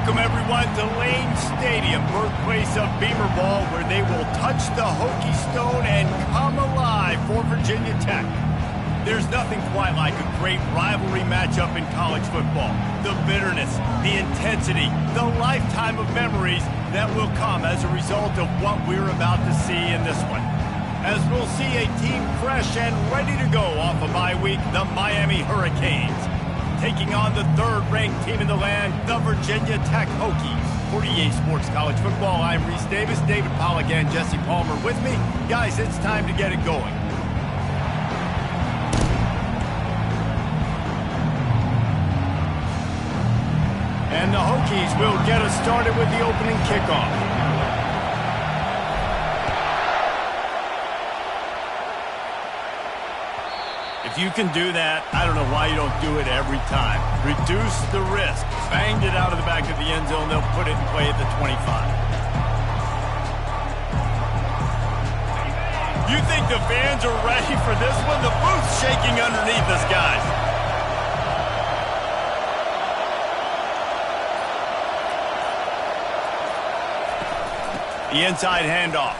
Welcome, everyone, to Lane Stadium, birthplace of Beamer Ball, where they will touch the Hokie Stone and come alive for Virginia Tech. There's nothing quite like a great rivalry matchup in college football. The bitterness, the intensity, the lifetime of memories that will come as a result of what we're about to see in this one. As we'll see a team fresh and ready to go off a bye week, the Miami Hurricanes, taking on the third-ranked team in the land, the Virginia Tech Hokies. For EA Sports College Football, I'm Reese Davis, David Pollack, and Jesse Palmer with me. Guys, it's time to get it going. And the Hokies will get us started with the opening kickoff. If you can do that, I don't know why you don't do it every time. Reduce the risk. Banged it out of the back of the end zone. They'll put it in play at the 25. You think the fans are ready for this one? The booth's shaking underneath us, guys. The inside handoff.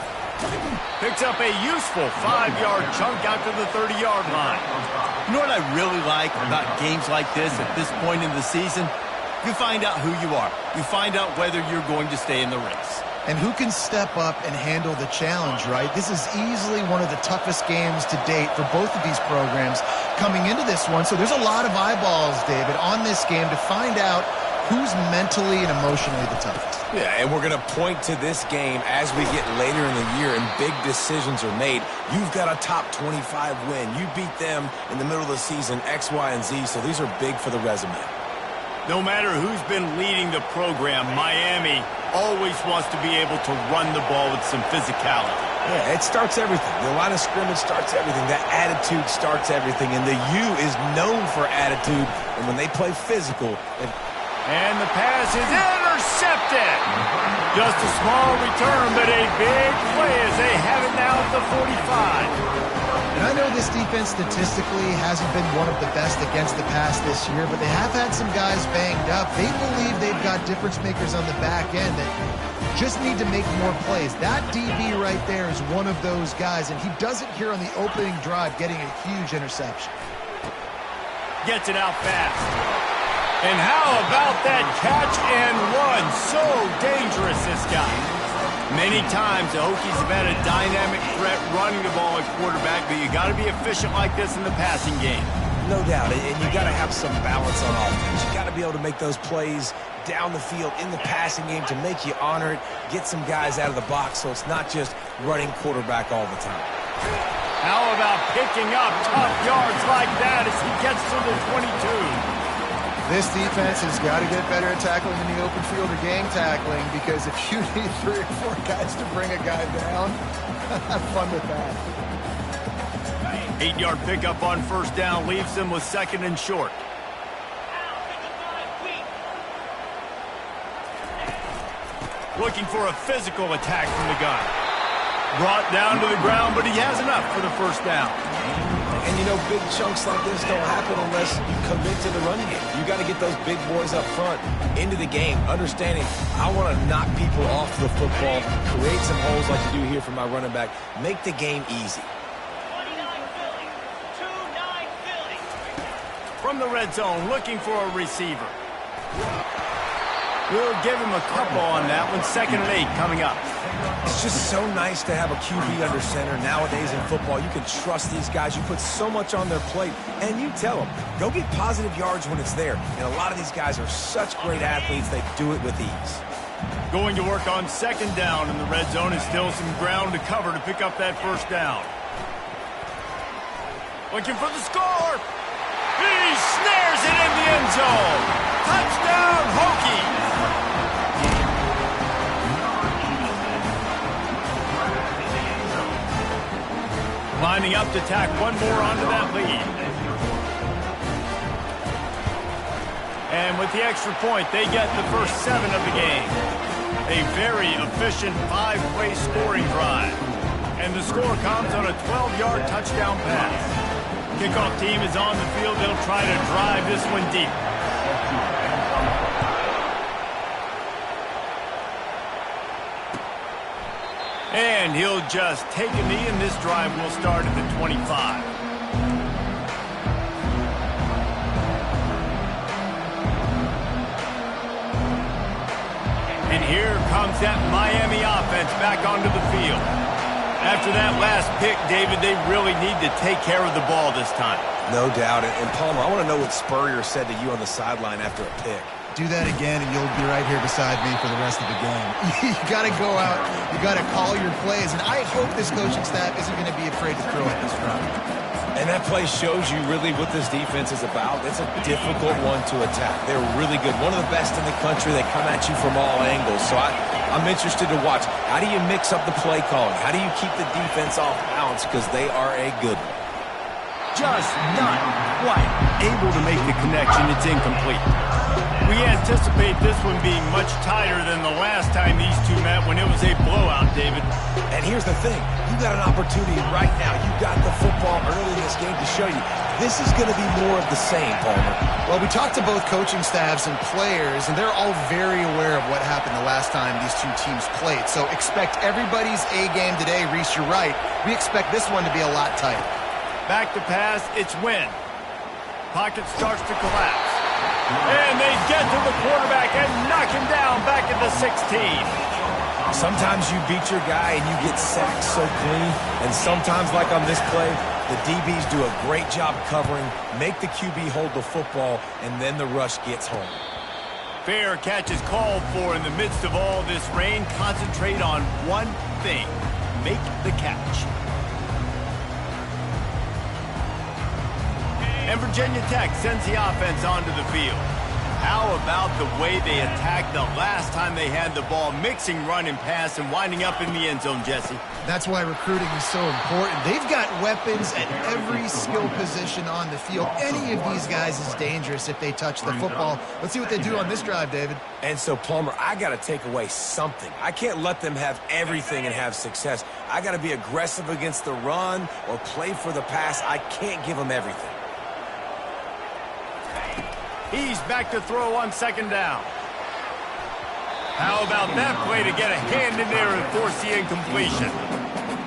Picks up a useful 5-yard chunk out to the 30-yard line. You know what I really like about games like this at this point in the season? You find out who you are. You find out whether you're going to stay in the race. And who can step up and handle the challenge, right? This is easily one of the toughest games to date for both of these programs coming into this one. So there's a lot of eyeballs, David, on this game to find out who's mentally and emotionally the toughest. Yeah, and we're going to point to this game as we get later in the year and big decisions are made. You've got a top 25 win. You beat them in the middle of the season, X, Y, and Z, so these are big for the resume. No matter who's been leading the program, Miami always wants to be able to run the ball with some physicality. Yeah, it starts everything. The line of scrimmage starts everything. That attitude starts everything, and the U is known for attitude, and when they play physical... And the pass is intercepted. Just a small return, but a big play as they have it now at the 45. And I know this defense statistically hasn't been one of the best against the pass this year, but they have had some guys banged up. They believe they've got difference makers on the back end that just need to make more plays. That DB right there is one of those guys, and he does it here on the opening drive, getting a huge interception. Gets it out fast. And how about that catch and run? So dangerous, this guy. Many times the Hokies have had a dynamic threat running the ball at quarterback, but you got to be efficient like this in the passing game. No doubt, and you got to have some balance on offense. You got to be able to make those plays down the field in the passing game to make you honor it, get some guys out of the box so it's not just running quarterback all the time. How about picking up tough yards like that as he gets to the 22? This defense has got to get better at tackling in the open field or gang tackling, because if you need 3 or 4 guys to bring a guy down, have fun with that. 8-yard pickup on first down leaves them with 2nd and short. Looking for a physical attack from the gun. Brought down to the ground, but he has enough for the first down. And, you know, big chunks like this don't happen unless you commit to the running game. You got to get those big boys up front into the game, understanding I want to knock people off the football, create some holes like you do here for my running back, make the game easy. 29 Philly. From the red zone, looking for a receiver. We'll give him a couple on that one. 2nd and 8 coming up. It's just so nice to have a QB under center. Nowadays in football, you can trust these guys. You put so much on their plate, and you tell them, go get positive yards when it's there. And a lot of these guys are such great athletes, they do it with ease. Going to work on 2nd down in the red zone, and still some ground to cover to pick up that first down. Looking for the score. He snares it in the end zone. Touchdown, Hokies. Lining up to tack one more onto that lead. And with the extra point, they get the first 7 of the game. A very efficient 5-play scoring drive. And the score comes on a 12-yard touchdown pass. Kickoff team is on the field. They'll try to drive this one deep. And he'll just take a knee, and this drive will start at the 25. And here comes that Miami offense back onto the field. After that last pick, David, they really need to take care of the ball this time. No doubt. And Palmer, I want to know what Spurrier said to you on the sideline after a pick. Do that again, and you'll be right here beside me for the rest of the game. You got to go out. You got to call your plays. And I hope this coaching staff isn't going to be afraid to throw at this drive. And that play shows you really what this defense is about. It's a difficult one to attack. They're really good. One of the best in the country. They come at you from all angles. So I'm interested to watch. How do you mix up the play calling? How do you keep the defense off balance? Because they are a good one. Just not quite able to make the connection. It's incomplete. We anticipate this one being much tighter than the last time these two met when it was a blowout, David. And here's the thing. You got an opportunity right now. You got the football early in this game to show you. This is going to be more of the same, Palmer. Well, we talked to both coaching staffs and players, and they're all very aware of what happened the last time these two teams played. So expect everybody's A game today. Reese, you're right. We expect this one to be a lot tighter. Back to pass, it's Wynn. Pocket starts to collapse. And they get to the quarterback and knock him down back at the 16. Sometimes you beat your guy and you get sacked so clean. And sometimes, like on this play, the DBs do a great job covering, make the QB hold the football, and then the rush gets home. Fair catch is called for in the midst of all this rain. Concentrate on one thing. Make the catch. And Virginia Tech sends the offense onto the field. How about the way they attacked the last time they had the ball, mixing run and pass and winding up in the end zone, Jesse? That's why recruiting is so important. They've got weapons at every skill position on the field. Any of these guys is dangerous if they touch the football. Let's see what they do on this drive, David. And so, Palmer, I got to take away something. I can't let them have everything and have success. I got to be aggressive against the run or play for the pass. I can't give them everything. He's back to throw on second down. How about that play to get a hand in there and force the incompletion?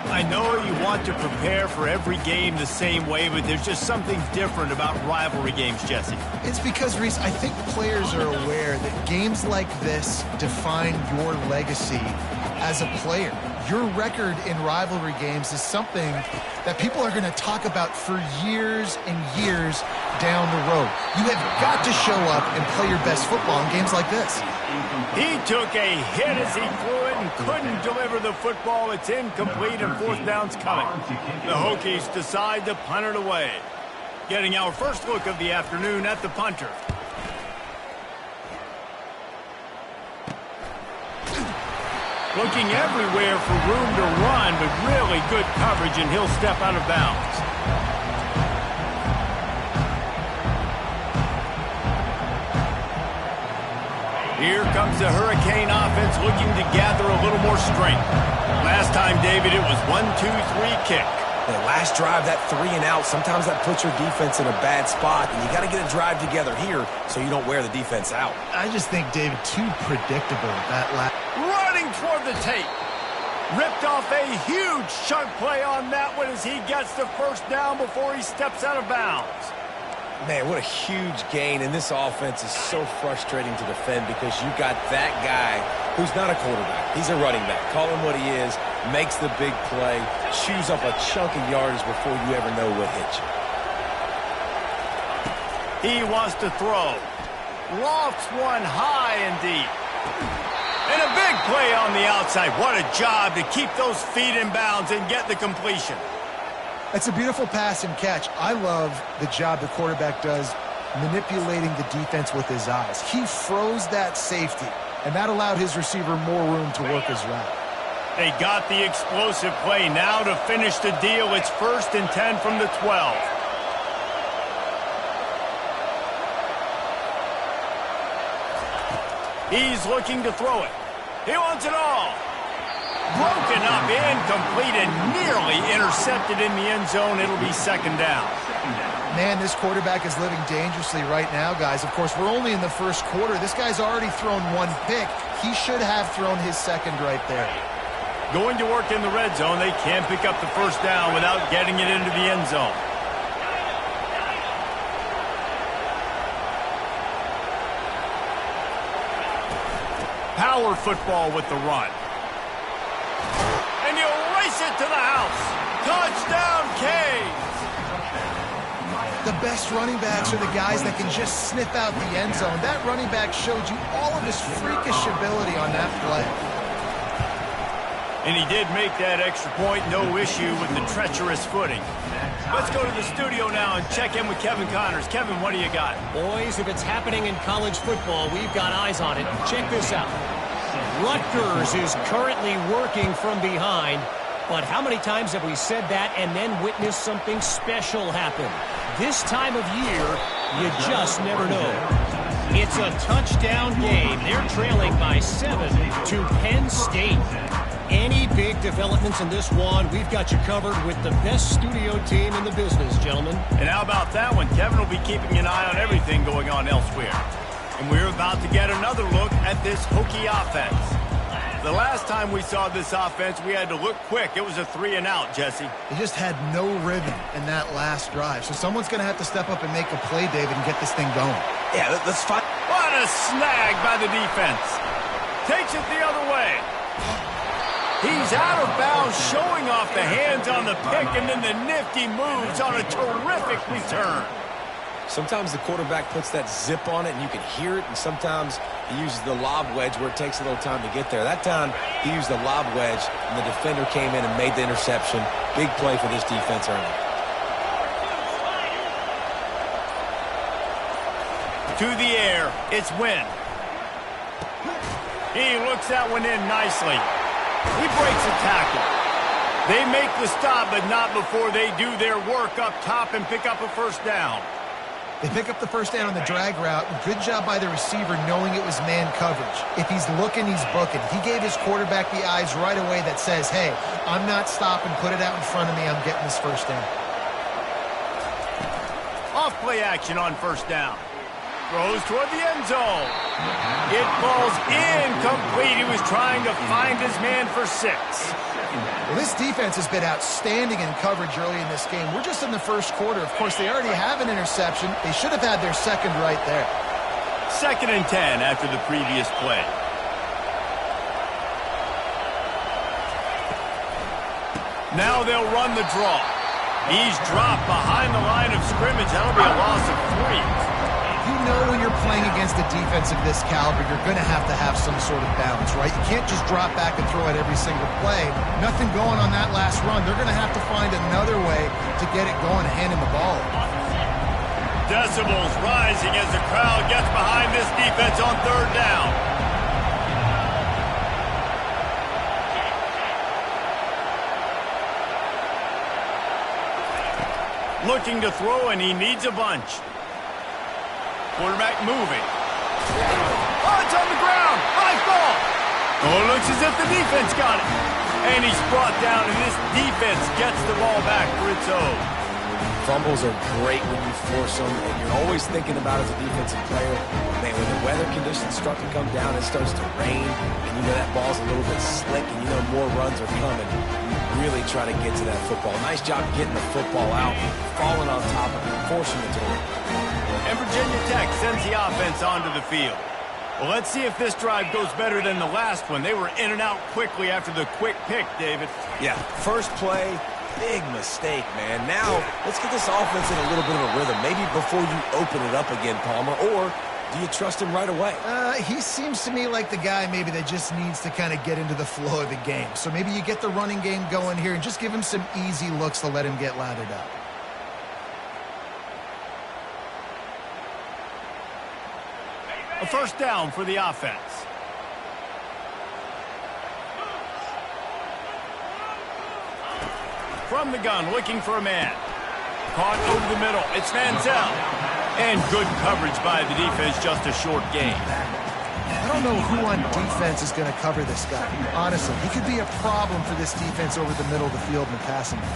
I know you want to prepare for every game the same way, but there's just something different about rivalry games, Jesse. It's because, Reese, I think players are aware that games like this define your legacy as a player. Your record in rivalry games is something that people are going to talk about for years and years down the road. You have got to show up and play your best football in games like this. He took a hit as he threw it and couldn't deliver the football. It's incomplete and fourth down's coming. The Hokies decide to punt it away. Getting our first look of the afternoon at the punter. Looking everywhere for room to run, but really good coverage, and he'll step out of bounds. Here comes the Hurricane offense looking to gather a little more strength. Last time, David, it was 1-2-3 kick. The last drive, that 3 and out, sometimes that puts your defense in a bad spot, and you got to get a drive together here so you don't wear the defense out. I just think, David, too predictable that last. Running toward the tape. Ripped off a huge chunk play on that one as he gets the first down before he steps out of bounds. Man, what a huge gain, and this offense is so frustrating to defend because you got that guy who's not a quarterback. He's a running back. Call him what he is, makes the big play, chews up a chunk of yardage before you ever know what hit you. He wants to throw. Lofts one high and deep. And a big play on the outside. What a job to keep those feet in bounds and get the completion. It's a beautiful pass and catch. I love the job the quarterback does manipulating the defense with his eyes. He froze that safety, and that allowed his receiver more room to work his route. They got the explosive play. Now to finish the deal, it's 1st and 10 from the 12. He's looking to throw it. He wants it all. Broken up, incomplete, and nearly intercepted in the end zone. It'll be second down. Man, this quarterback is living dangerously right now, guys. Of course, we're only in the first quarter. This guy's already thrown one pick. He should have thrown his second right there. Going to work in the red zone, they can't pick up the first down without getting it into the end zone. Power football with the run. And he'll race it to the house. Touchdown, Canes! The best running backs are the guys that can just sniff out the end zone. That running back showed you all of his freakish ability on that play. And he did make that extra point, no issue with the treacherous footing. Let's go to the studio now and check in with Kevin Connors. Kevin, what do you got? Boys, if it's happening in college football, we've got eyes on it. Check this out. Rutgers is currently working from behind, but how many times have we said that and then witnessed something special happen? This time of year, you just never know. It's a touchdown game. They're trailing by 7 to Penn State. Any big developments in this one, we've got you covered with the best studio team in the business, gentlemen. And how about that one? Kevin will be keeping an eye on everything going on elsewhere. And we're about to get another look at this Hokie offense. The last time we saw this offense, we had to look quick. It was a 3-and-out, Jesse. They just had no rhythm in that last drive. So someone's going to have to step up and make a play, David, and get this thing going. Yeah, let's find... What a snag by the defense. Takes it the other way. He's out of bounds, showing off the hands on the pick, and then the nifty moves on a terrific return. Sometimes the quarterback puts that zip on it, and you can hear it, and sometimes he uses the lob wedge where it takes a little time to get there. That time, he used the lob wedge, and the defender came in and made the interception. Big play for this defense early. To the air, it's Wynn. He looks that one in nicely. He breaks a tackle. They make the stop, but not before they do their work up top and pick up a first down. They pick up the first down on the drag route. Good job by the receiver knowing it was man coverage. If he's looking, he's booking. He gave his quarterback the eyes right away that says, hey, I'm not stopping. Put it out in front of me. I'm getting this first down. Off play action on first down. Throws toward the end zone. It falls incomplete. He was trying to find his man for 6. Well, this defense has been outstanding in coverage early in this game. We're just in the first quarter. Of course, they already have an interception. They should have had their second right there. 2nd and 10 after the previous play. Now they'll run the draw. He's dropped behind the line of scrimmage. That'll be a loss of 3. You know when you're playing against a defense of this caliber, you're going to have some sort of balance, right? You can't just drop back and throw it every single play. Nothing going on that last run. They're going to have to find another way to get it going and hand him the ball. Decibels rising as the crowd gets behind this defense on 3rd down. Looking to throw, and he needs a bunch. Quarterback moving. Oh, it's on the ground. High ball. Oh, it looks as if the defense got it. And he's brought down, and this defense gets the ball back for its own. Fumbles are great when you force them, and you're always thinking about as a defensive player, man, when the weather conditions start to come down, it starts to rain, and you know that ball's a little bit slick, and you know more runs are coming. You really try to get to that football. Nice job getting the football out, falling on top of it, forcing it to him. And Virginia Tech sends the offense onto the field. Well, let's see if this drive goes better than the last one. They were in and out quickly after the quick pick, David. Yeah, first play, big mistake, man. Now, let's get this offense in a little bit of a rhythm. Maybe before you open it up again, Palmer, or do you trust him right away? He seems to me like the guy maybe that just needs to kind of get into the flow of the game. So maybe you get the running game going here and just give him some easy looks to let him get lathered up. A first down for the offense. From the gun, looking for a man. Caught over the middle. It's Manziel. And good coverage by the defense, just a short gain. I don't know who on defense is going to cover this guy. Honestly, he could be a problem for this defense over the middle of the field in the passing game.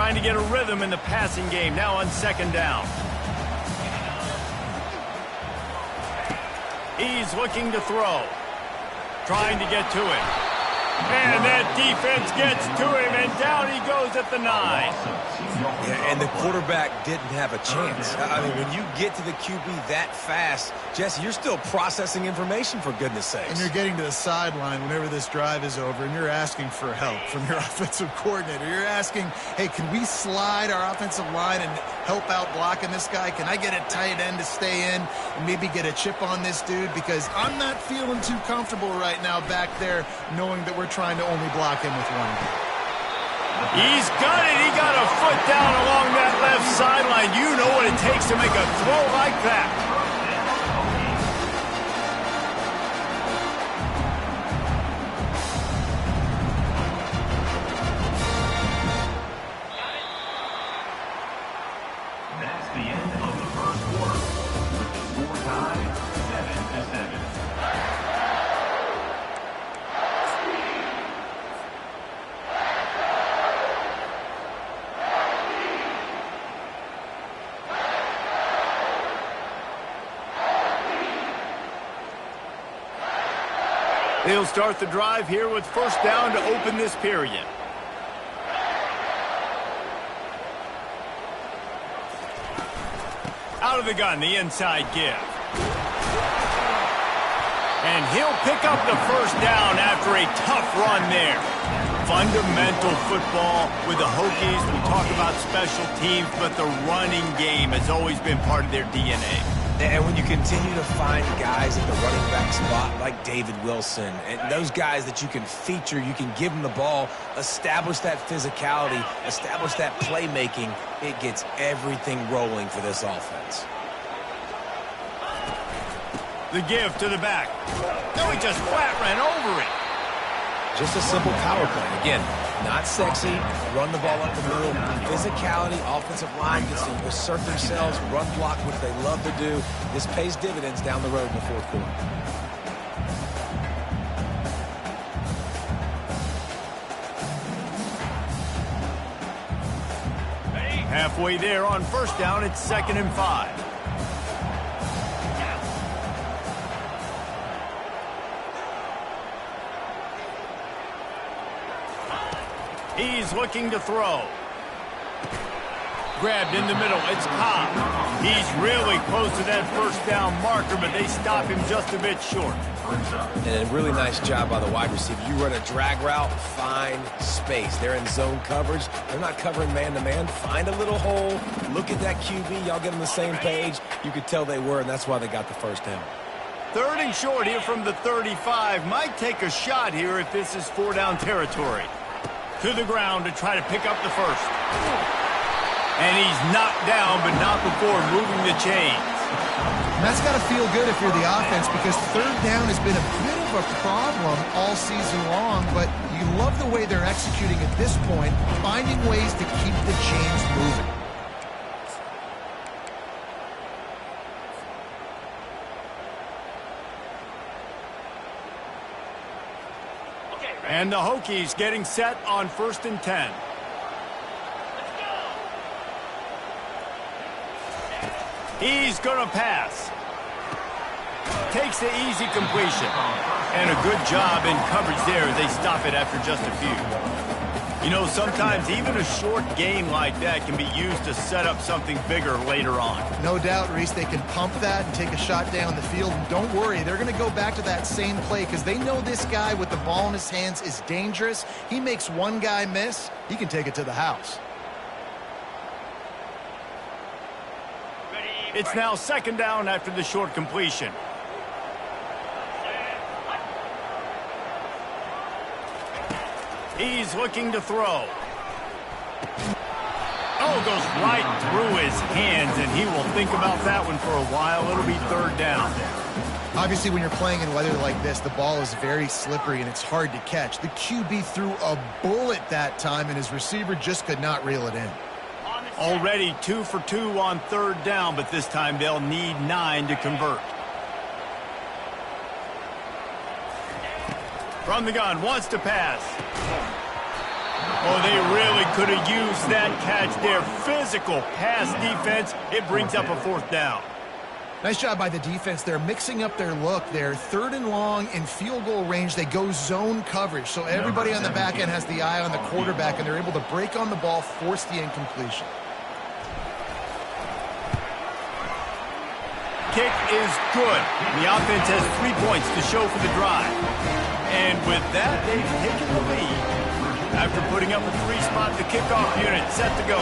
trying to get a rhythm in the passing game now on second down. He's looking to throw. Trying to get to it. And that defense gets to him, and down he goes at the 9. Yeah, and the quarterback didn't have a chance. I mean, when you get to the QB that fast, Jesse, you're still processing information, for goodness sakes. And you're getting to the sideline whenever this drive is over, and you're asking for help from your offensive coordinator. You're asking, hey, can we slide our offensive line and help out blocking this guy? Can I get a tight end to stay in and maybe get a chip on this dude? Because I'm not feeling too comfortable right now back there knowing that we're trying to only block him with one guy. He's got it. He got a foot down along that left sideline. You know what it takes to make a throw like that. That's the end of the first quarter. With the score tied 7-7. They'll start the drive here with first down to open this period. Out of the gun, the inside give. And he'll pick up the first down after a tough run there. Fundamental football with the Hokies. We talk about special teams, but the running game has always been part of their DNA. And when you continue to find guys at the running back spot like David Wilson, and those guys that you can feature, you can give them the ball, establish that physicality, establish that playmaking, it gets everything rolling for this offense. The give to the back. No, he just flat ran over it. Just a simple power play. Again, not sexy, run the ball up the middle. Physicality, offensive line gets to assert themselves, run block, which they love to do. This pays dividends down the road in the fourth quarter. Halfway there on first down, it's 2nd and 5. He's looking to throw. Grabbed in the middle. It's Cobb. He's really close to that first down marker, but they stop him just a bit short. And a really nice job by the wide receiver. You run a drag route, find space. They're in zone coverage. They're not covering man-to-man. Find a little hole. Look at that QB. Y'all get on the same page. You could tell they were, and that's why they got the first down. 3rd and short here from the 35. Might take a shot here if this is 4-down territory. To the ground to try to pick up the first. And he's knocked down, but not before moving the chains. And that's got to feel good if you're the offense, because 3rd down has been a bit of a problem all season long, but you love the way they're executing at this point, finding ways to keep the chains moving. And the Hokies getting set on 1st and 10. He's going to pass. Takes the easy completion. And a good job in coverage there. They stop it after just a few. You know, sometimes even a short gain like that can be used to set up something bigger later on. No doubt, Reese, they can pump that and take a shot down the field. And don't worry, they're going to go back to that same play because they know this guy with the ball in his hands is dangerous. He makes one guy miss, he can take it to the house. It's now 2nd down after the short completion. He's looking to throw. Oh, goes right through his hands, and he will think about that one for a while. It'll be 3rd down. Obviously, when you're playing in weather like this, the ball is very slippery and it's hard to catch. The QB threw a bullet that time, and his receiver just could not reel it in. Already 2 for 2 on 3rd down, but this time they'll need 9 to convert. From the gun, wants to pass. Oh, they really could have used that catch there. Physical pass defense. It brings up a fourth down. Nice job by the defense. They're mixing up their look. They're 3rd and long in field goal range. They go zone coverage. So everybody on the back end has the eye on the quarterback, and they're able to break on the ball, force the incompletion. Kick is good. The offense has 3 points to show for the drive. And with that, they've taken the lead. After putting up a 3-spot, the kickoff unit set to go.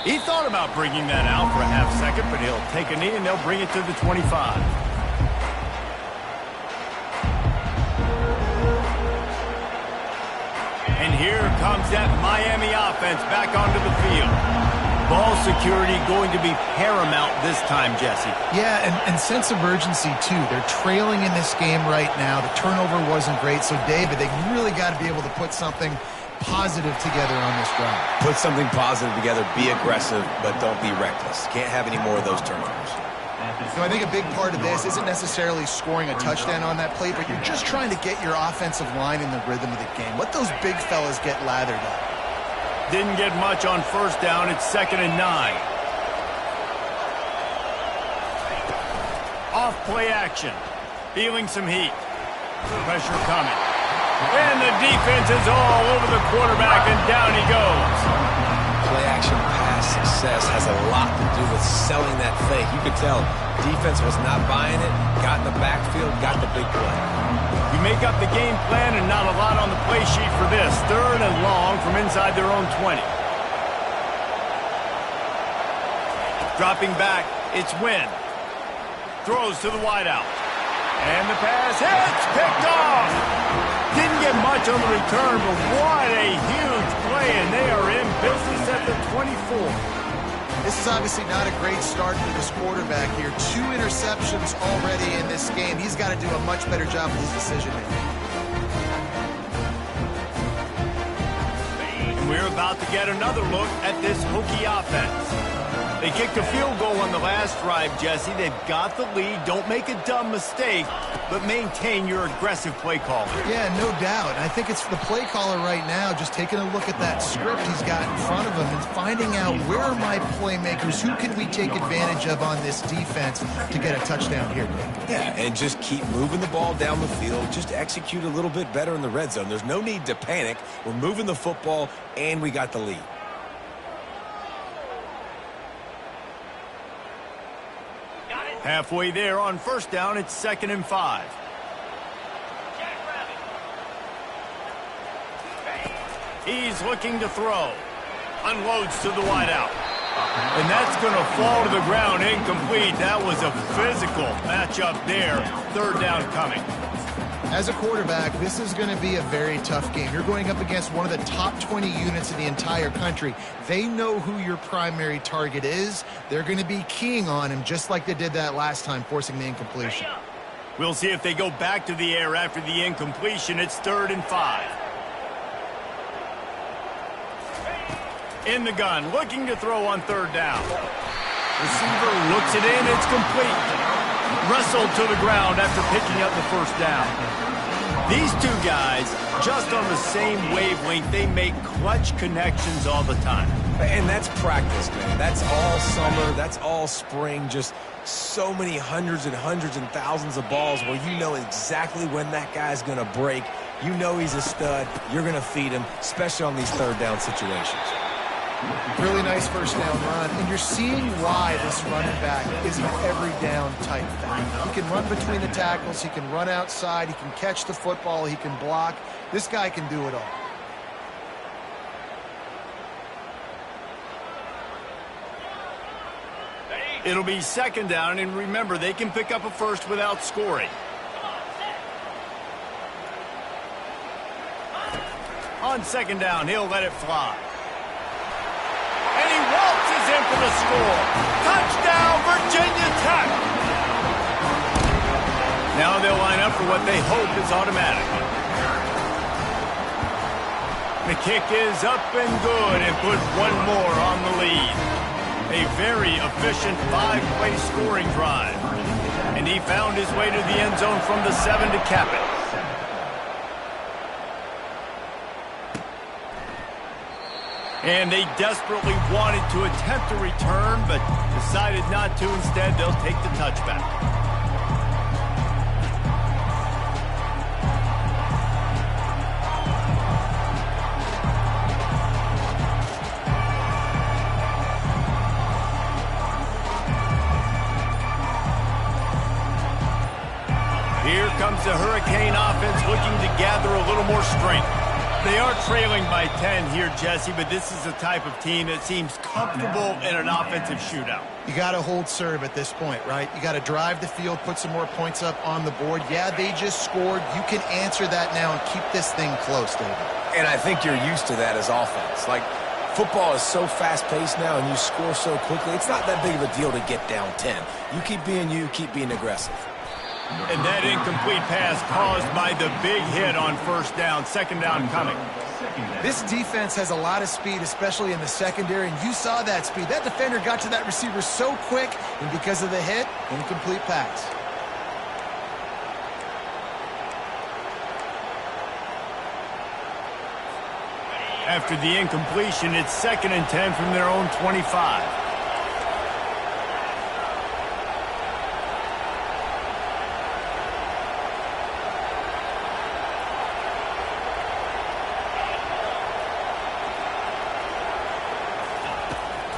He thought about bringing that out for a half second, but he'll take a knee and they'll bring it to the 25. And here comes that Miami offense back onto the field. Ball security going to be paramount this time, Jesse. Yeah, and sense of urgency, too. They're trailing in this game right now. The turnover wasn't great. So, David, they really got to be able to put something positive together on this drive. Put something positive together, be aggressive, but don't be reckless. Can't have any more of those turnovers. So I think a big part of this isn't necessarily scoring a touchdown on that play, but you're just trying to get your offensive line in the rhythm of the game. Let those big fellas get lathered up. Didn't get much on first down. It's 2nd and 9. Off play action. Feeling some heat. Pressure coming. And the defense is all over the quarterback, and down he goes. Play action pass success has a lot to do with selling that fake. You could tell defense was not buying it, got in the backfield, got the big play. You make up the game plan and not a lot on the play sheet for this. 3rd and long from inside their own 20. Dropping back, it's Wynn. Throws to the wideout. And the pass hits, picked off. Didn't get much on the return, but what a huge play, and they are in business at the 24. This is obviously not a great start for this quarterback here. 2 interceptions already in this game. He's got to do a much better job with his decision-making. And we're about to get another look at this Hokie offense. They kicked a field goal on the last drive, Jesse. They've got the lead. Don't make a dumb mistake, but maintain your aggressive play calling. Yeah, no doubt. And I think it's the play caller right now just taking a look at that script he's got in front of him and finding out where are my playmakers, who can we take advantage of on this defense to get a touchdown here. Yeah, and just keep moving the ball down the field. Just execute a little bit better in the red zone. There's no need to panic. We're moving the football, and we got the lead. Halfway there on first down, it's 2nd and 5. He's looking to throw. Unloads to the wideout. And that's going to fall to the ground incomplete. That was a physical matchup there. 3rd down coming. As a quarterback, this is going to be a very tough game. You're going up against one of the top 20 units in the entire country. They know who your primary target is. They're going to be keying on him just like they did that last time, forcing the incompletion. We'll see if they go back to the air after the incompletion. It's 3rd and 5. In the gun, looking to throw on 3rd down. Receiver looks it in, it's complete. Wrestled to the ground after picking up the first down. These two guys, just on the same wavelength, they make clutch connections all the time. And that's practice, man. That's all summer. That's all spring. Just so many hundreds and thousands of balls where you know exactly when that guy's going to break. You know he's a stud. You're going to feed him, especially on these 3rd down situations. Really nice first down run, and you're seeing why this running back is an every down type back. He can run between the tackles, he can run outside, he can catch the football, he can block. This guy can do it all. It'll be 2nd down, and remember, they can pick up a first without scoring. On 2nd down, he'll let it fly. And he waltzes in for the score. Touchdown, Virginia Tech. Now they'll line up for what they hope is automatic. The kick is up and good and put one more on the lead. A very efficient 5-play scoring drive. And he found his way to the end zone from the 7 to cap it. And they desperately wanted to attempt a return, but decided not to. Instead, they'll take the touchback. Here comes the Hurricane offense looking to gather a little more strength. They are trailing by 10 here, Jesse, but this is the type of team that seems comfortable in an offensive shootout. You got to hold serve at this point, right? You got to drive the field, put some more points up on the board. Yeah, they just scored. You can answer that now and keep this thing close, David. And I think you're used to that as offense. Like, football is so fast-paced now and you score so quickly, it's not that big of a deal to get down 10. You, keep being aggressive. And that incomplete pass caused by the big hit on first down. Second down coming. This defense has a lot of speed, especially in the secondary, and you saw that speed. That defender got to that receiver so quick, and because of the hit, incomplete pass. After the incompletion, it's 2nd and 10 from their own 25.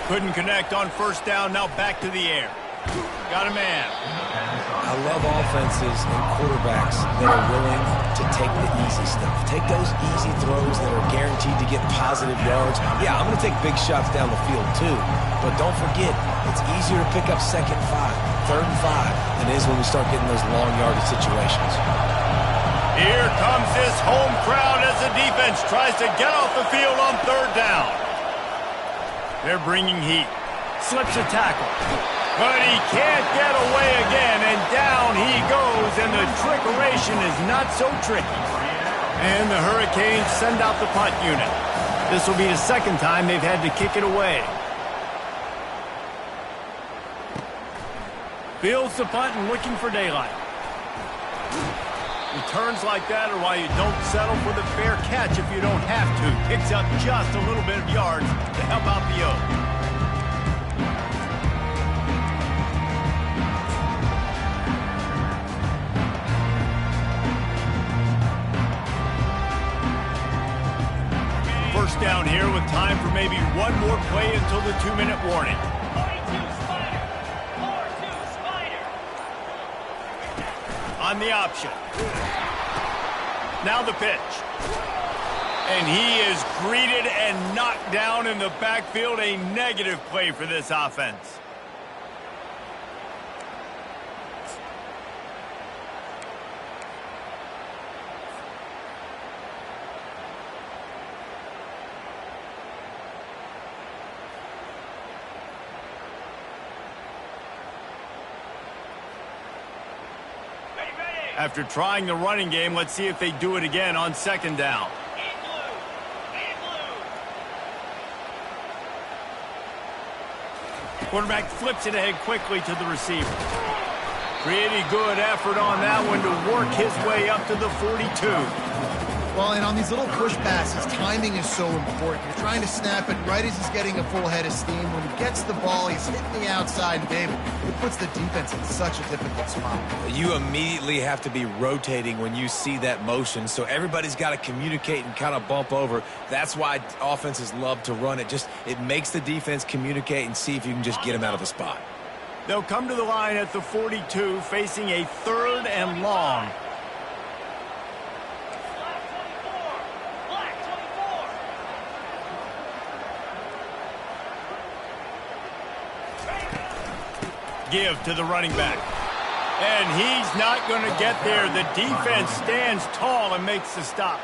Couldn't connect on first down, now back to the air. Got a man. I love offenses and quarterbacks that are willing to take the easy stuff. Take those easy throws that are guaranteed to get positive yards. Yeah, I'm going to take big shots down the field too. But don't forget, it's easier to pick up 2nd and 5, 3rd and 5 than it is when we start getting those long yardage situations. Here comes this home crowd as the defense tries to get off the field on 3rd down. They're bringing heat. Slips a tackle. But he can't get away again, and down he goes, and the trickeration is not so tricky. And the Hurricanes send out the punt unit. This will be the 2nd time they've had to kick it away. Fields the punt and looking for daylight. Returns like that are why you don't settle for the fair catch if you don't have to. Picks up just a little bit of yards to help out the O. First down here with time for maybe one more play until the 2-minute warning. On the option. Now the pitch. And he is greeted and knocked down in the backfield. A negative play for this offense. After trying the running game, let's see if they do it again on 2nd down. Quarterback flips it ahead quickly to the receiver. Pretty good effort on that one to work his way up to the 42. Well, and on these little push passes, timing is so important. You're trying to snap it right as he's getting a full head of steam. When he gets the ball, he's hitting the outside, and David, it puts the defense in such a difficult spot. You immediately have to be rotating when you see that motion, so everybody's got to communicate and kind of bump over. That's why offenses love to run it. It makes the defense communicate and see if you can just get them out of the spot. They'll come to the line at the 42, facing a 3rd and long. Give to the running back. And he's not going to get there. The defense stands tall and makes the stop.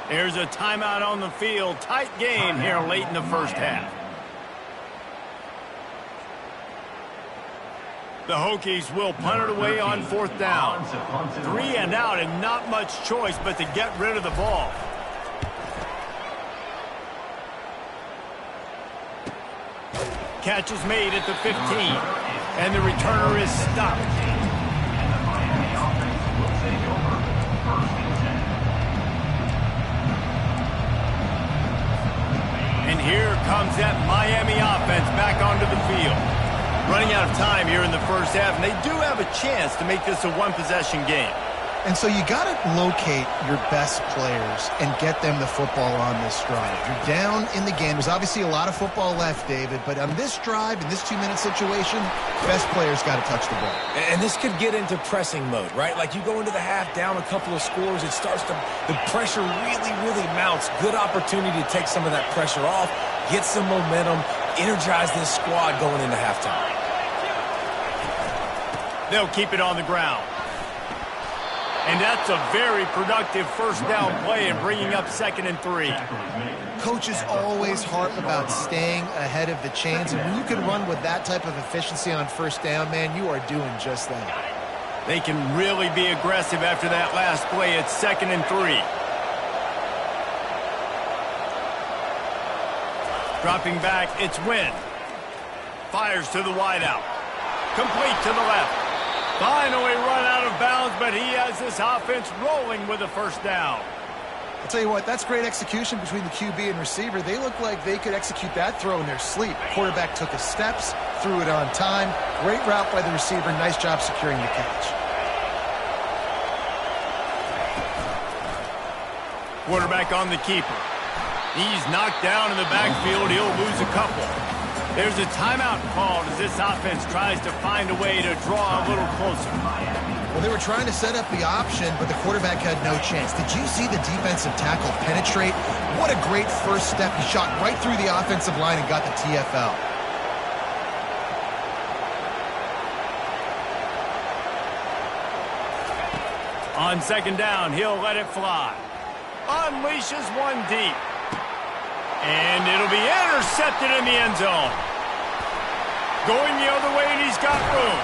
There's a timeout on the field. Tight game here late in the first half. The Hokies will punt it away on 4th down. 3 and out and not much choice but to get rid of the ball. Catch is made at the 15. And the returner is stopped. And here comes that Miami offense back onto the field. Running out of time here in the first half, and they do have a chance to make this a one-possession game. And so you got to locate your best players and get them the football on this drive. You're down in the game. There's obviously a lot of football left, David, but on this drive, in this 2-minute situation, best players got to touch the ball. And this could get into pressing mode, right? Like you go into the half down a couple of scores, it starts to, the pressure really mounts. Good opportunity to take some of that pressure off, get some momentum, energize this squad going into halftime. They'll keep it on the ground. And that's a very productive first down play and bringing up 2nd and 3. Coaches always harp about staying ahead of the chains, and when you can run with that type of efficiency on first down, man, you are doing just that. They can really be aggressive after that last play. It's 2nd and 3. Dropping back, it's Wynn. Fires to the wideout. Complete to the left. Finally run out of bounds, but he has this offense rolling with a first down. I'll tell you what, that's great execution between the QB and receiver. They look like they could execute that throw in their sleep. Quarterback took his steps, threw it on time. Great route by the receiver. Nice job securing the catch. Quarterback on the keeper. He's knocked down in the backfield. He'll lose a couple. There's a timeout called as this offense tries to find a way to draw a little closer. Well, they were trying to set up the option, but the quarterback had no chance. Did you see the defensive tackle penetrate? What a great first step. He shot right through the offensive line and got the TFL. On 2nd down, he'll let it fly. Unleashes one deep. And it'll be intercepted in the end zone. Going the other way, and he's got room.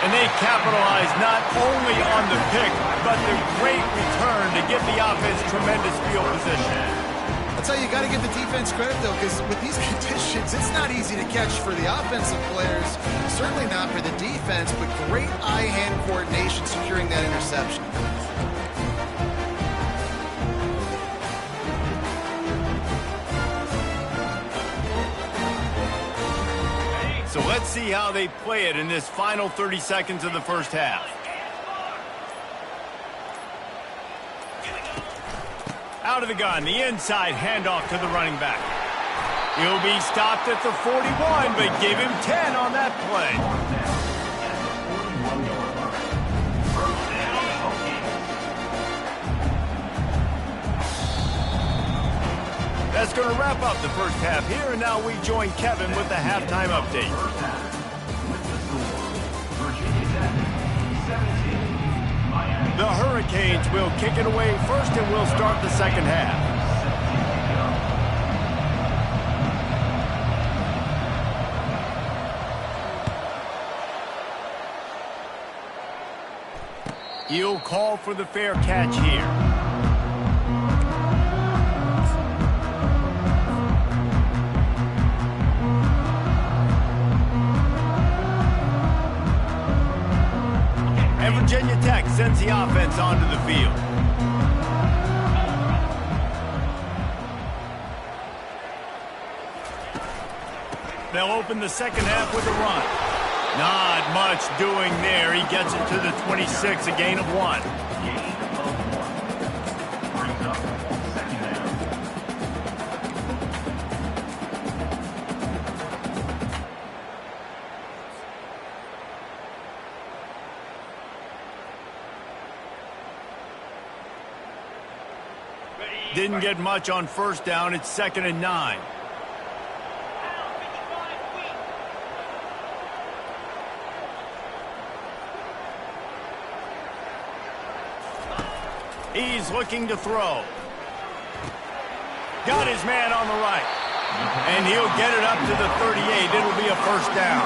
And they capitalize not only on the pick, but the great return to give the offense tremendous field position. I'll tell you, you got to give the defense credit, though, because with these conditions, it's not easy to catch for the offensive players. Certainly not for the defense, but great eye-hand coordination securing that interception. So let's see how they play it in this final 30 seconds of the first half. Out of the gun, the inside handoff to the running back. He'll be stopped at the 41, but give him 10 on that play. That's going to wrap up the first half here, and now we join Kevin with the halftime update. The Hurricanes will kick it away first, and we'll start the second half. He'll call for the fair catch here. And Virginia Tech sends the offense onto the field. They'll open the second half with a run. Not much doing there. He gets it to the 26, a gain of 1. Didn't get much on first down. It's 2nd and 9. He's looking to throw. Got his man on the right. And he'll get it up to the 38. It'll be a first down.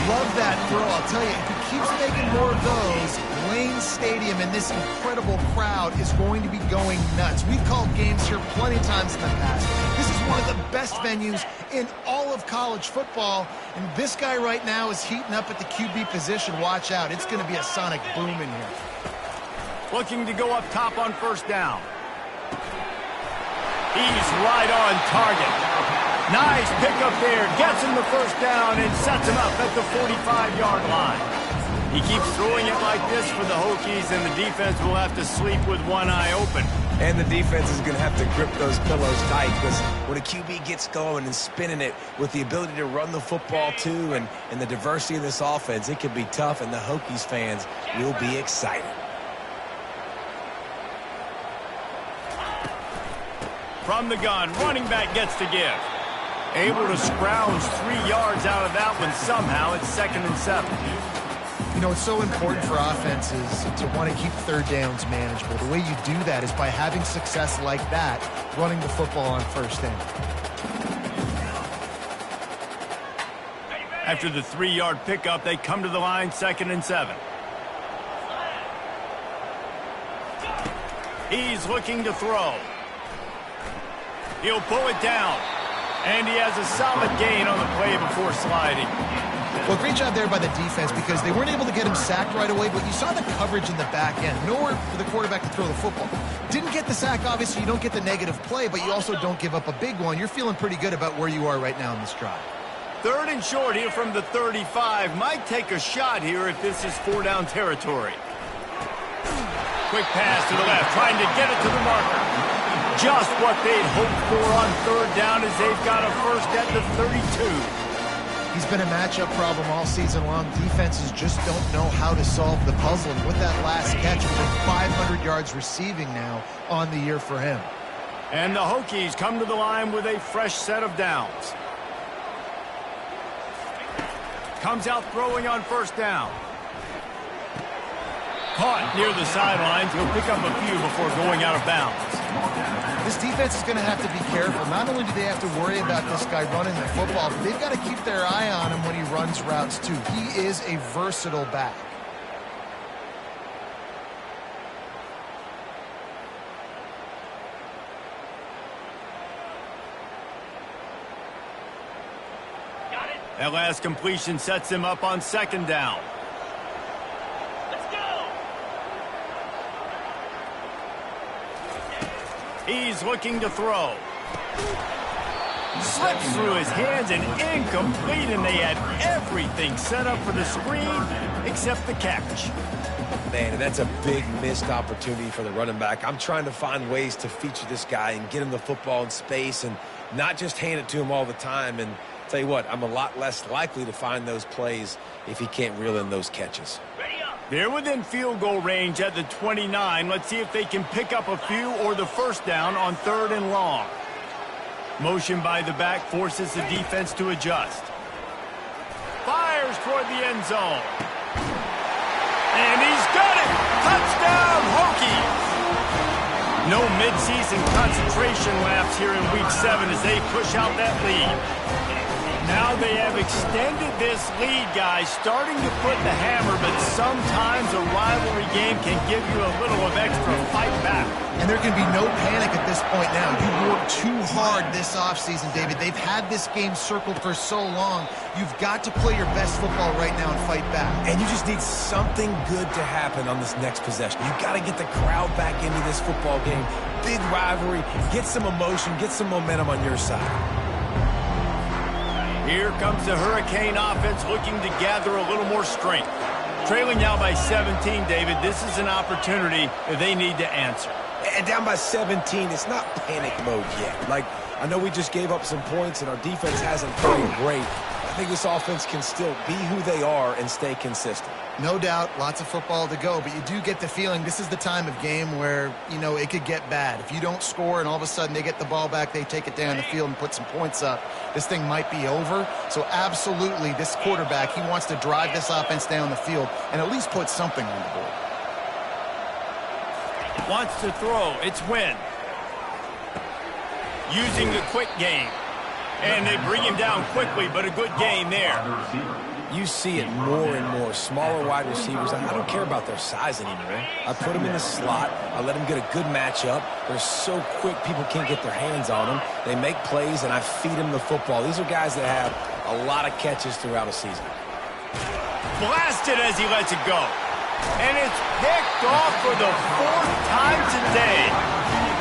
Love that throw. I'll tell you, if he keeps making more of those, Lane Stadium and this incredible crowd is going to be going nuts. We've called games here plenty of times in the past. This is one of the best venues in all of college football, and this guy right now is heating up at the QB position. Watch out. It's going to be a sonic boom in here. Looking to go up top on first down. He's right on target. Nice pickup there. Gets him the first down and sets him up at the 45-yard line. He keeps throwing it like this for the Hokies, and the defense will have to sleep with one eye open. And the defense is going to have to grip those pillows tight, because when a QB gets going and spinning it with the ability to run the football too, and the diversity of this offense, it can be tough, and the Hokies fans will be excited. From the gun, running back gets to give. Able to scrounge 3 yards out of that one somehow. It's 2nd and 7. You know, it's so important for offenses to want to keep third downs manageable. The way you do that is by having success like that, running the football on first down. After the 3-yard pickup, they come to the line, 2nd and 7. He's looking to throw. He'll pull it down. And he has a solid gain on the play before sliding. Well, great job there by the defense, because they weren't able to get him sacked right away, but you saw the coverage in the back end. Nowhere for the quarterback to throw the football. Didn't get the sack, obviously. You don't get the negative play, but you also don't give up a big one. You're feeling pretty good about where you are right now in this drive. 3rd and short here from the 35. Might take a shot here if this is 4-down territory. Quick pass to the left, trying to get it to the marker. Just what they'd hoped for on 3rd down, as they've got a first at the 32. He's been a matchup problem all season long. Defenses just don't know how to solve the puzzle. And with that last catch, within 500 yards receiving now on the year for him. And the Hokies come to the line with a fresh set of downs. Comes out throwing on 1st down. Caught near the sidelines. He'll pick up a few before going out of bounds. This defense is going to have to be careful. Not only do they have to worry about this guy running the football, but they've got to keep their eye on him when he runs routes too. He is a versatile back. That last completion sets him up on 2nd down. He's looking to throw. Slips through his hands and incomplete, and they had everything set up for the screen except the catch. Man, that's a big missed opportunity for the running back. I'm trying to find ways to feature this guy and get him the football in space and not just hand it to him all the time. And tell you what, I'm a lot less likely to find those plays if he can't reel in those catches. They're within field goal range at the 29. Let's see if they can pick up a few or the first down on 3rd and long. Motion by the back forces the defense to adjust. Fires toward the end zone. And he's got it! Touchdown, Hokies! No midseason concentration lapse here in Week 7 as they push out that lead. Now they have extended this lead, guys, starting to put the hammer, but sometimes a rivalry game can give you a little of extra fight back. And there can be no panic at this point now. You worked too hard this offseason, David. They've had this game circled for so long. You've got to play your best football right now and fight back. And you just need something good to happen on this next possession. You've got to get the crowd back into this football game. Big rivalry. Get some emotion. Get some momentum on your side. Here comes the Hurricane offense looking to gather a little more strength. Trailing now by 17, David. This is an opportunity that they need to answer. And down by 17, it's not panic mode yet. Like, I know we just gave up some points and our defense hasn't played great. I think this offense can still be who they are and stay consistent. No doubt, lots of football to go, but you do get the feeling this is the time of game where, you know, it could get bad. If you don't score and all of a sudden they get the ball back, they take it down the field and put some points up, this thing might be over. So absolutely, this quarterback, he wants to drive this offense down the field and at least put something on the board. Wants to throw. It's Wynn. Using the quick game. And they bring him down quickly, but a good gain there. You see it more and more. Smaller wide receivers. I don't care about their size anymore. I put them in the slot. I let them get a good matchup. They're so quick, people can't get their hands on them. They make plays, and I feed them the football. These are guys that have a lot of catches throughout a season. Blasted as he lets it go. And it's picked off for the 4th time today.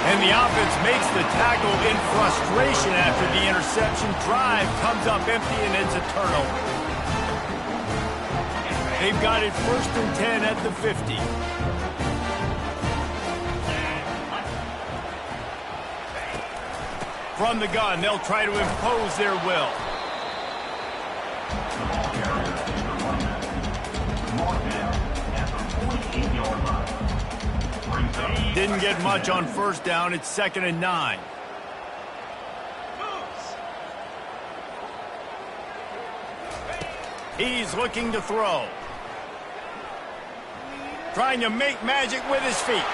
And the offense makes the tackle in frustration after the interception. Drive comes up empty, and it's a turnover. They've got it 1st and 10 at the 50. From the gun, they'll try to impose their will. Didn't get much on 1st down. It's 2nd and 9. He's looking to throw. Trying to make magic with his feet.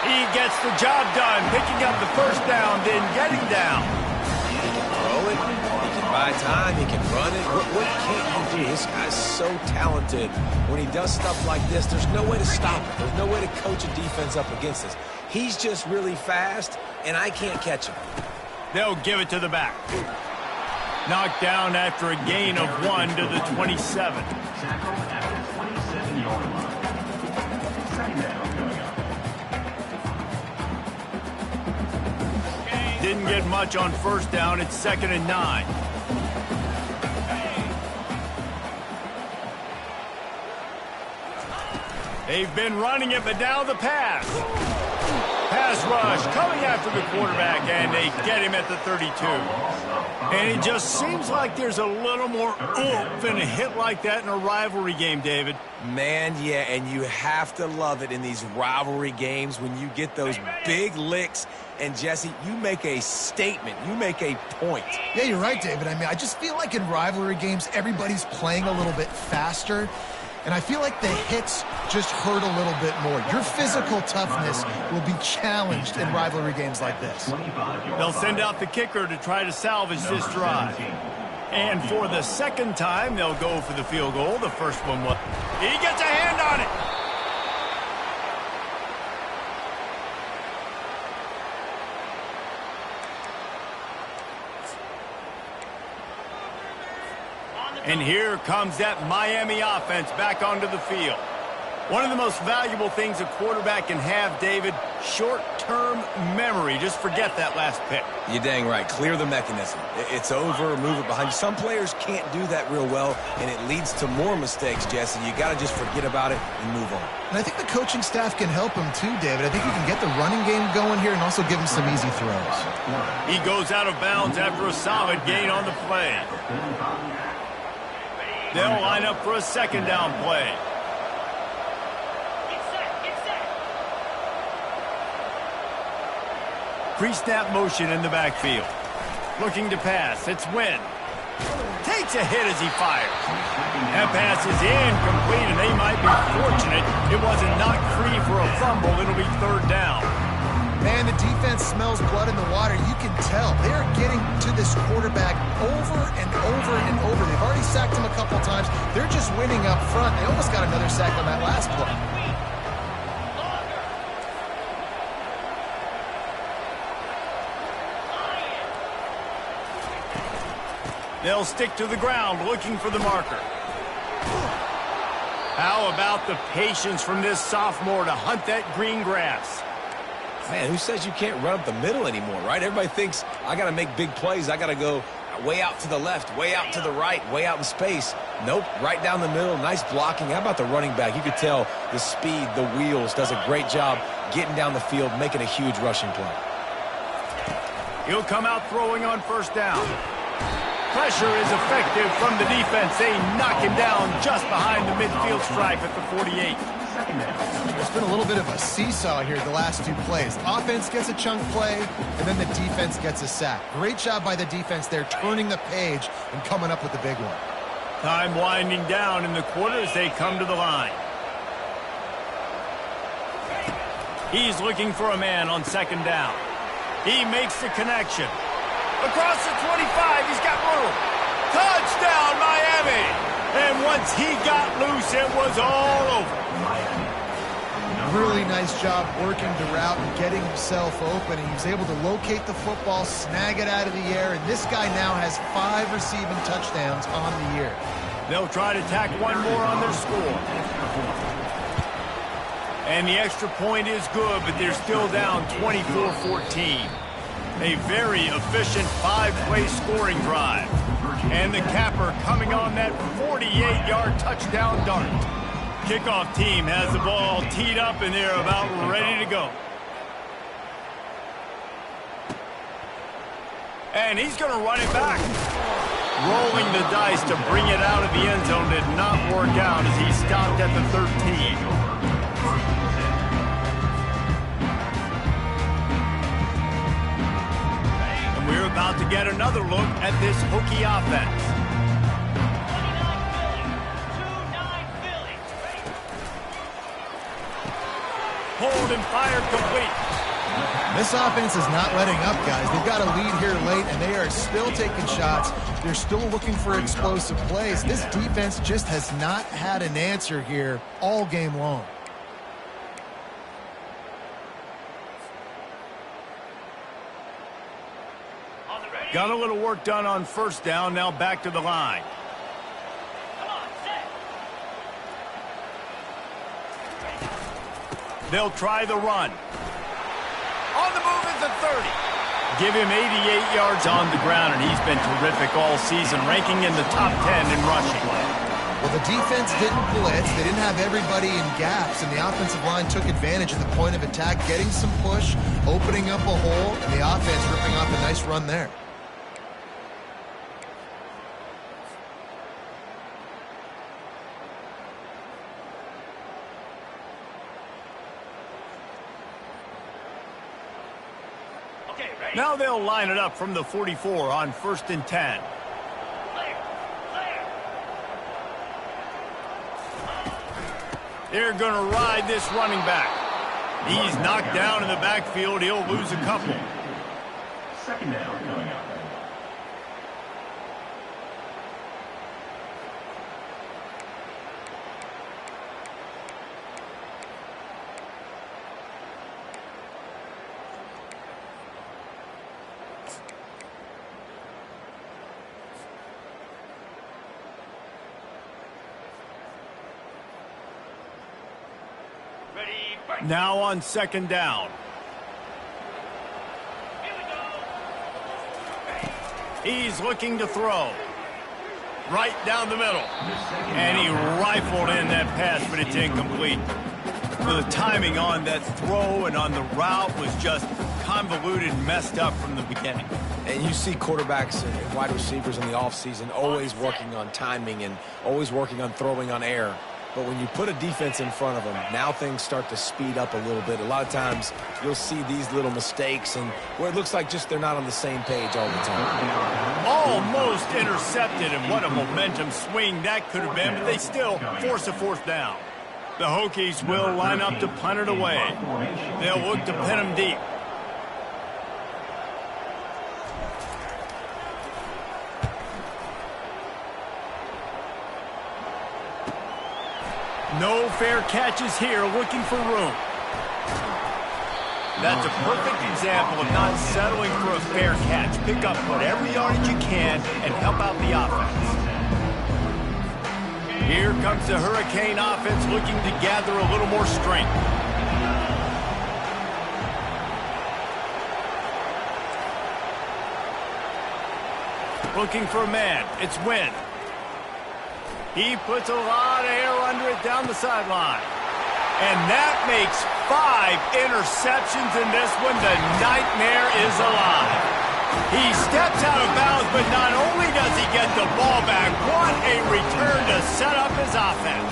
He gets the job done, picking up the 1st down, then getting down. He can throw it, he can buy time, he can run it. What can't you do? This guy's so talented. When he does stuff like this, there's no way to stop it. There's no way to coach a defense up against this. He's just really fast, and I can't catch him. They'll give it to the back. Knocked down after a gain of 1 to the 27. Tackle at the 27-yard line. Second down coming up. Didn't get much on 1st down. It's 2nd and 9. They've been running it, but now the pass. Pass rush coming after the quarterback, and they get him at the 32. And it just seems like there's a little more oomph in a hit like that in a rivalry game, David. Man, yeah, and you have to love it in these rivalry games when you get those big licks. And, Jesse, you make a statement. You make a point. Yeah, you're right, David. I mean, I just feel like in rivalry games, everybody's playing a little bit faster. And I feel like the hits just hurt a little bit more. Your physical toughness will be challenged in rivalry games like this. They'll send out the kicker to try to salvage this drive. And for the 2nd time, they'll go for the field goal. The first one was... He gets a hand on it! And here comes that Miami offense back onto the field. One of the most valuable things a quarterback can have, David, short-term memory. Just forget that last pick. You're dang right. Clear the mechanism. It's over, move it behind you. Some players can't do that real well, and it leads to more mistakes, Jesse. You got to just forget about it and move on. And I think the coaching staff can help him too, David. I think you can get the running game going here and also give him some easy throws. He goes out of bounds after a solid gain on the play. They'll line up for a 2nd down play. Pre-snap motion in the backfield. Looking to pass. It's Wynn. Takes a hit as he fires. That pass is incomplete, and they might be fortunate it wasn't knocked free for a fumble. It'll be 3rd down. Man, the defense smells blood in the water. You can tell. They are getting to this quarterback over and over and over. They've already sacked him a couple times. They're just winning up front. They almost got another sack on that last play. They'll stick to the ground looking for the marker. How about the patience from this sophomore to hunt that green grass? Man, who says you can't run up the middle anymore, right? Everybody thinks, I got to make big plays. I got to go way out to the left, way out to the right, way out in space. Nope, right down the middle, nice blocking. How about the running back? You could tell the speed, the wheels, does a great job getting down the field, making a huge rushing play. He'll come out throwing on 1st down. Pressure is effective from the defense. They knock him down just behind the midfield stripe at the 48. There's been a little bit of a seesaw here the last 2 plays. Offense gets a chunk play, and then the defense gets a sack. Great job by the defense there, turning the page and coming up with the big one. Time winding down in the quarter as they come to the line. He's looking for a man on 2nd down. He makes the connection. Across the 25, he's got room. Touchdown, Miami! And once he got loose, it was all over. Really nice job working the route and getting himself open. He was able to locate the football, snag it out of the air, and this guy now has 5 receiving touchdowns on the year. They'll try to tack one more on their score. And the extra point is good, but they're still down 24-14. A very efficient 5-play scoring drive. And the capper coming on that 48-yard touchdown dart. Kickoff team has the ball teed up, and they're about ready to go. And he's going to run it back. Rolling the dice to bring it out of the end zone did not work out as he stopped at the 13. And we're about to get another look at this Hokie offense. Hold and fire complete. This offense is not letting up, guys. They've got a lead here late, and they are still taking shots. They're still looking for explosive plays. This defense just has not had an answer here all game long. Got a little work done on first down. Now back to the line. They'll try the run. On the move is the 30. Give him 88 yards on the ground, and he's been terrific all season, ranking in the top 10 in rushing. Well, the defense didn't blitz. They didn't have everybody in gaps, and the offensive line took advantage of the point of attack, getting some push, opening up a hole, and the offense ripping off a nice run there. Now they'll line it up from the 44 on 1st and 10. They're going to ride this running back. He's knocked down in the backfield. He'll lose a couple. Second down coming up. Now on 2nd down. He's looking to throw. Right down the middle. And he rifled in that pass, but it's incomplete. The timing on that throw and on the route was just convoluted and messed up from the beginning. And you see quarterbacks and wide receivers in the offseason always working on timing and always working on throwing on air. But when you put a defense in front of them, now things start to speed up a little bit. A lot of times you'll see these little mistakes and where it looks like just they're not on the same page all the time. Almost intercepted, and what a momentum swing that could have been, but they still force a 4th down. The Hokies will line up to punt it away. They'll look to pin them deep. No fair catches here, looking for room. That's a perfect example of not settling for a fair catch. Pick up whatever yardage you can and help out the offense. Here comes the Hurricane offense looking to gather a little more strength. Looking for a man. It's Wynn. He puts a lot of air under it down the sideline. And that makes 5 interceptions in this one. The nightmare is alive. He steps out of bounds, but not only does he get the ball back, what a return to set up his offense.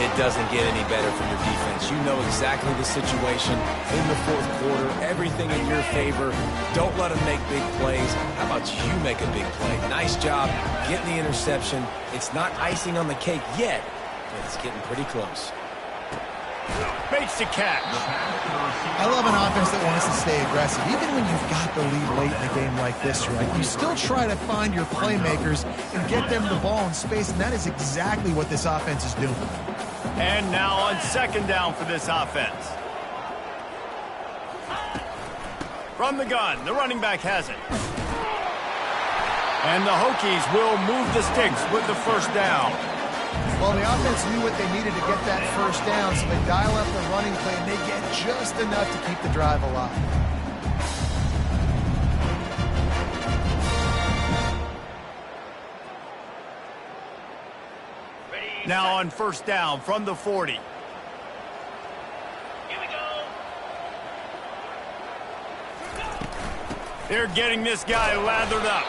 It doesn't get any better from your defense. You know exactly the situation in the 4th quarter, everything in your favor. Don't let them make big plays. How about you make a big play? Nice job getting the interception. It's not icing on the cake yet, but it's getting pretty close. Makes the catch. I love an offense that wants to stay aggressive. Even when you've got the lead late in a game like this, right, you still try to find your playmakers and get them the ball in space, and that is exactly what this offense is doing. And now on 2nd down for this offense. From the gun, the running back has it. And the Hokies will move the sticks with the 1st down. Well, the offense knew what they needed to get that first down, so they dial up the running play, and they get just enough to keep the drive alive. Now on first down from the 40. Here we go. They're getting this guy lathered up.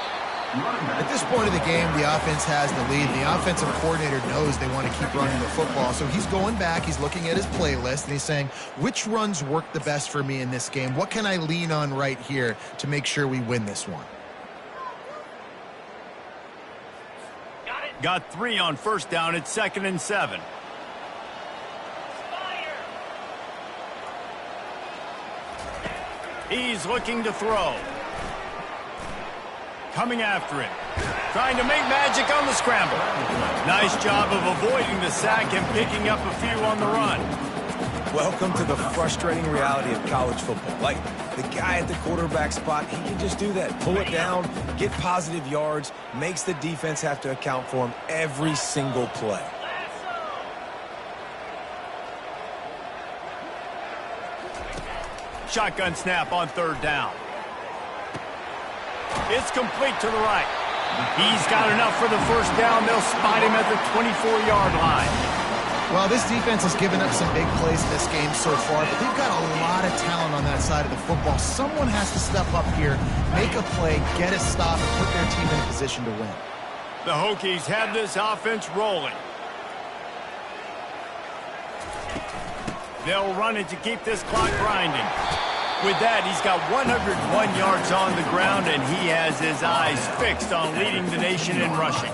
At this point of the game, the offense has the lead. The offensive coordinator knows they want to keep running the football, so he's going back, he's looking at his playlist, and he's saying, which runs work the best for me in this game? What can I lean on right here to make sure we win this one? Got 3 on first down. It's 2nd and 7. He's looking to throw. Coming after him. Trying to make magic on the scramble. Nice job of avoiding the sack and picking up a few on the run. Welcome to the frustrating reality of college football. Like, the guy at the quarterback spot, he can just do that. Pull it down, get positive yards, makes the defense have to account for him every single play. Shotgun snap on 3rd down. It's complete to the right. He's got enough for the first down. They'll spot him at the 24-yard line. Well, this defense has given up some big plays in this game so far, but they've got a lot of talent on that side of the football. Someone has to step up here, make a play, get a stop, and put their team in a position to win. The Hokies have this offense rolling. They'll run it to keep this clock grinding. With that, he's got 101 yards on the ground, and he has his eyes fixed on leading the nation in rushing.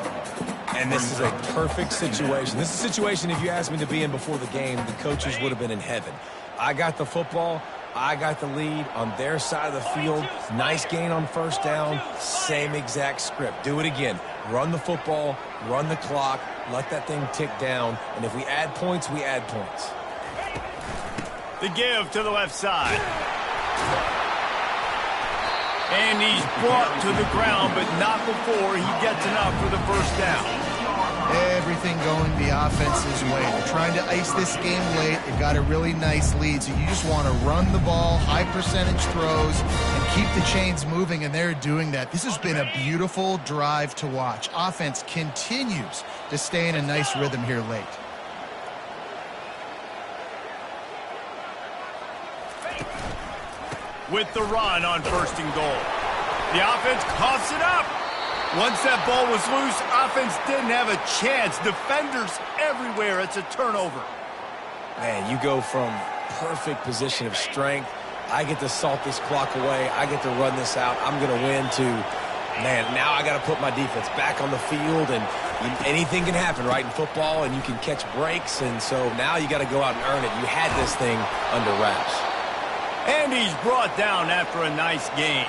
And this is a perfect situation. This is a situation, if you asked me to be in before the game, the coaches would have been in heaven. I got the football. I got the lead on their side of the field. Nice gain on first down. Same exact script. Do it again. Run the football, run the clock, let that thing tick down. And if we add points, we add points. The give to the left side. And he's brought to the ground, but not before he gets enough for the first down. Everything going the offense's way. They're trying to ice this game late. They've got a really nice lead, so you just want to run the ball, high percentage throws, and keep the chains moving, and they're doing that. This has been a beautiful drive to watch. Offense continues to stay in a nice rhythm here late. With the run on 1st and goal. The offense coughs it up. Once that ball was loose, offense didn't have a chance. Defenders everywhere. It's a turnover. Man, you go from perfect position of strength. I get to salt this clock away. I get to run this out. I'm going to win to, man, now I got to put my defense back on the field. And anything can happen, right, in football, and you can catch breaks. And so now you got to go out and earn it. You had this thing under wraps. And he's brought down after a nice gain.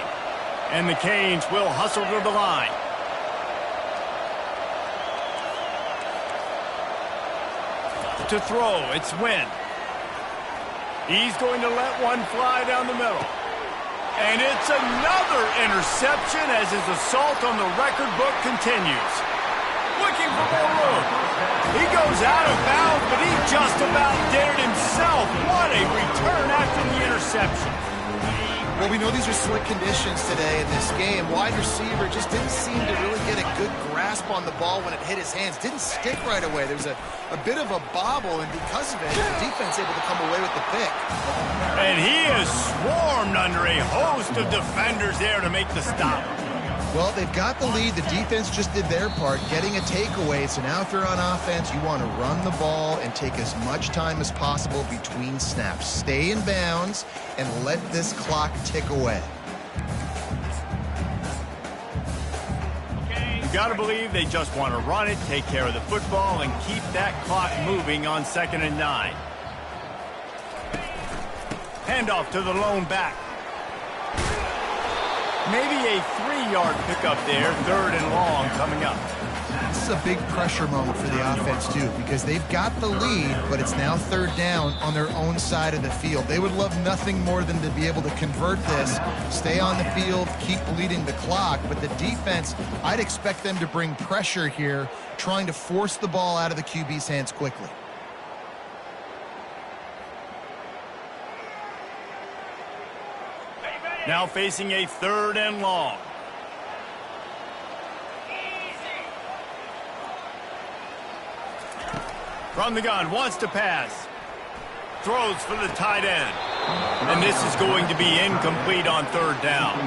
And the Canes will hustle to the line. To throw, it's Wynn. He's going to let one fly down the middle. And it's another interception as his assault on the record book continues. Looking for more room. He goes out of bounds, but he just about dared himself. What a return after the interception. Well, we know these are slick conditions today in this game. Wide receiver just didn't seem to really get a good grasp on the ball when it hit his hands. Didn't stick right away. There was a bit of a bobble, and because of it, the defense able to come away with the pick. And he is swarmed under a host of defenders there to make the stop. Well, they've got the lead. The defense just did their part, getting a takeaway. So now if you're on offense, you want to run the ball and take as much time as possible between snaps. Stay in bounds and let this clock tick away. You got to believe they just want to run it, take care of the football, and keep that clock moving on 2nd and 9. Handoff to the lone back. Maybe a 3-yard pickup there, 3rd and long coming up. This is a big pressure moment for the offense, too, because they've got the lead, but it's now third down on their own side of the field. They would love nothing more than to be able to convert this, stay on the field, keep bleeding the clock. But the defense, I'd expect them to bring pressure here, trying to force the ball out of the QB's hands quickly. Now facing a 3rd and long. From the gun, wants to pass. Throws for the tight end. And this is going to be incomplete on 3rd down.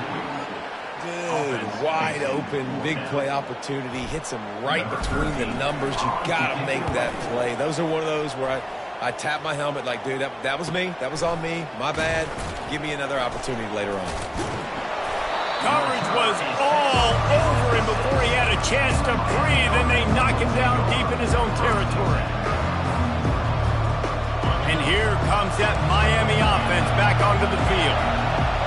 Dude, wide open, big play opportunity. Hits him right between the numbers. You got to make that play. Those are one of those where I tap my helmet like, dude, that was me. That was on me. My bad. Give me another opportunity later on. Coverage was all over him before he had a chance to breathe, and they knock him down deep in his own territory. And here comes that Miami offense back onto the field.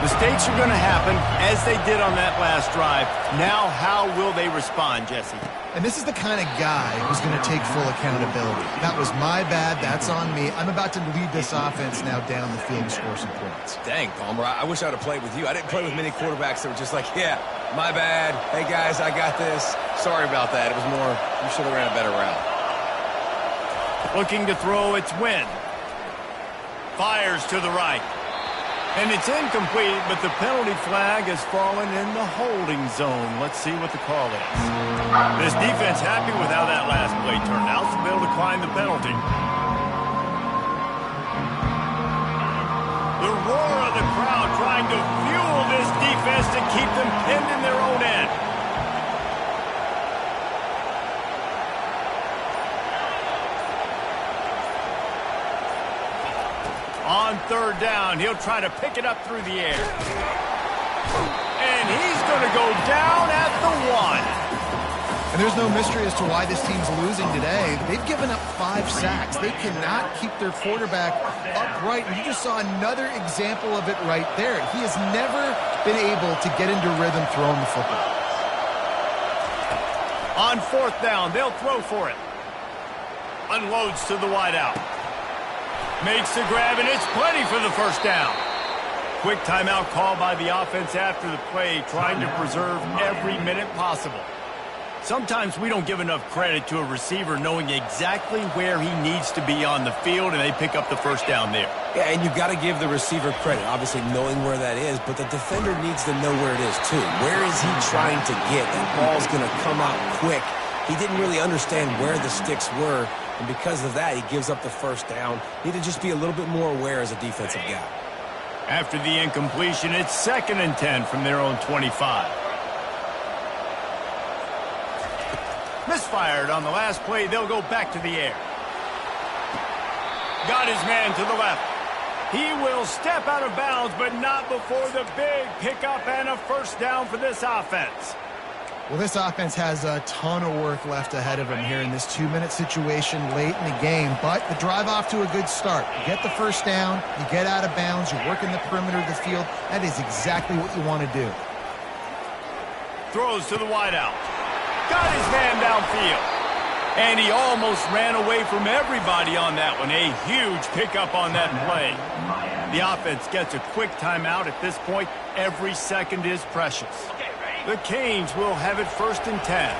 Mistakes are going to happen, as they did on that last drive. Now, how will they respond, Jesse? And this is the kind of guy who's going to take full accountability. That was my bad. That's on me. I'm about to lead this offense now down the field and score some points. Dang, Palmer, I wish I would have played with you. I didn't play with many quarterbacks that were just like, yeah, my bad. Hey, guys, I got this. Sorry about that. It was more, you should have ran a better route. Looking to throw, it's Wynn. Fires to the right. And it's incomplete, but the penalty flag has fallen in the holding zone. Let's see what the call is. This defense happy with how that last play turned out, so they'll decline the penalty. The roar of the crowd trying to fuel this defense to keep them pinned in their own end. On 3rd down, he'll try to pick it up through the air. And he's going to go down at the 1. And there's no mystery as to why this team's losing today. They've given up 5 sacks. They cannot keep their quarterback upright. And you just saw another example of it right there. He has never been able to get into rhythm throwing the football. On 4th down, they'll throw for it. Unloads to the wideout. Makes the grab, and it's plenty for the 1st down. Quick timeout call by the offense after the play, trying to preserve every minute possible. Sometimes we don't give enough credit to a receiver knowing exactly where he needs to be on the field, and they pick up the 1st down there. Yeah, and you've got to give the receiver credit, obviously knowing where that is, but the defender needs to know where it is too. Where is he trying to get? That ball's going to come out quick. He didn't really understand where the sticks were, and because of that, he gives up the 1st down. Need to just be a little bit more aware as a defensive guy. After the incompletion, it's 2nd and 10 from their own 25. Misfired on the last play. They'll go back to the air. Got his man to the left. He will step out of bounds, but not before the big pickup and a 1st down for this offense. Well, this offense has a ton of work left ahead of them here in this 2-minute situation late in the game, but the drive off to a good start. You get the 1st down, you get out of bounds, you work in the perimeter of the field. That is exactly what you want to do. Throws to the wideout. Got his man downfield. And he almost ran away from everybody on that one. A huge pickup on that play. The offense gets a quick timeout at this point. Every second is precious. The Canes will have it 1st and 10.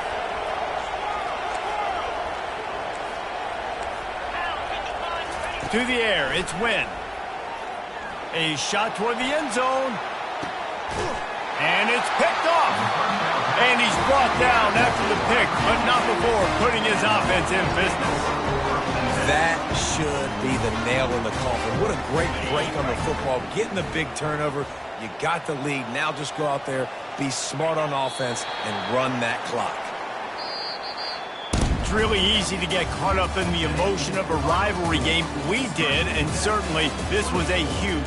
To the air, it's Wynn. A shot toward the end zone. And it's picked off. And he's brought down after the pick, but not before putting his offense in business. That should be the nail in the coffin. What a great break on the football. Getting the big turnover. You got the lead. Now just go out there, be smart on offense, and run that clock. It's really easy to get caught up in the emotion of a rivalry game. We did, and certainly this was a huge